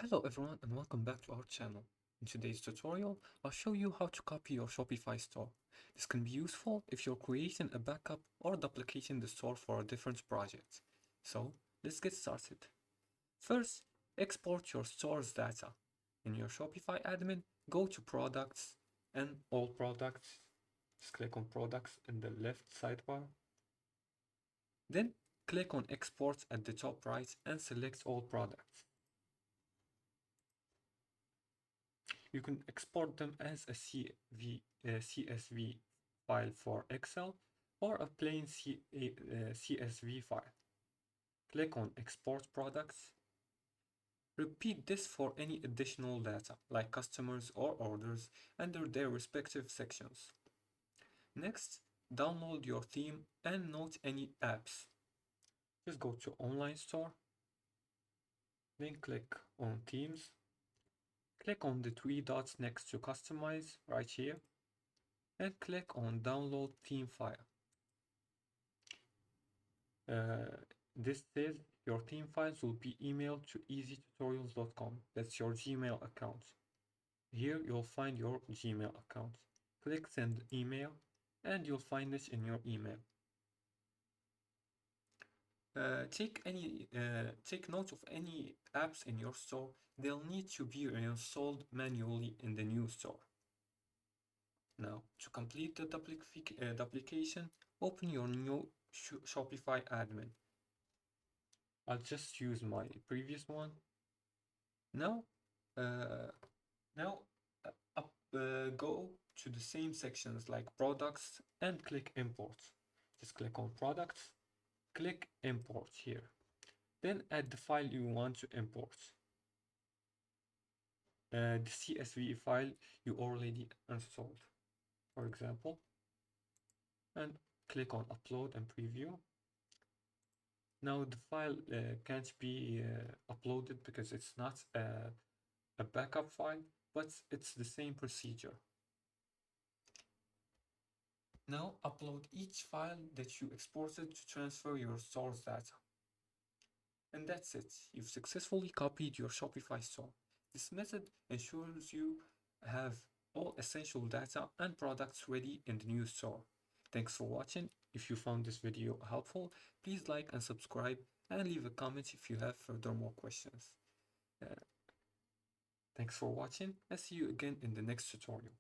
Hello everyone and welcome back to our channel. In today's tutorial, I'll show you how to copy your Shopify store. This can be useful if you're creating a backup or duplicating the store for a different project. So let's get started. First, export your store's data. In your Shopify admin, go to Products and All Products. Just click on Products in the left sidebar. Then click on Export at the top right and select All Products. You can export them as a CSV file for Excel or a plain CSV file. Click on Export Products. Repeat this for any additional data, like customers or orders, under their respective sections. Next, download your theme and note any apps. Just go to Online Store, then click on Themes. Click on the three dots next to Customize right here and click on Download Theme File. This says your theme files will be emailed to easytutorials.com. That's your Gmail account. Here you'll find your Gmail account. Click Send Email and you'll find this in your email. Take note of any apps in your store. They'll need to be reinstalled manually in the new store. Now, to complete the duplication, open your new Shopify admin. I'll just use my previous one. Now, go to the same sections like products and click import. Just click on products, click import here. Then add the file you want to import. The CSV file you already installed, for example, and click on upload and preview. Now the file can't be uploaded because it's not a backup file, but it's the same procedure. Now upload each file that you exported to transfer your store's data. And that's it. You've successfully copied your Shopify store. This method ensures you have all essential data and products ready in the new store. Thanks for watching. If you found this video helpful, please like and subscribe and leave a comment if you have further more questions. Thanks for watching and see you again in the next tutorial.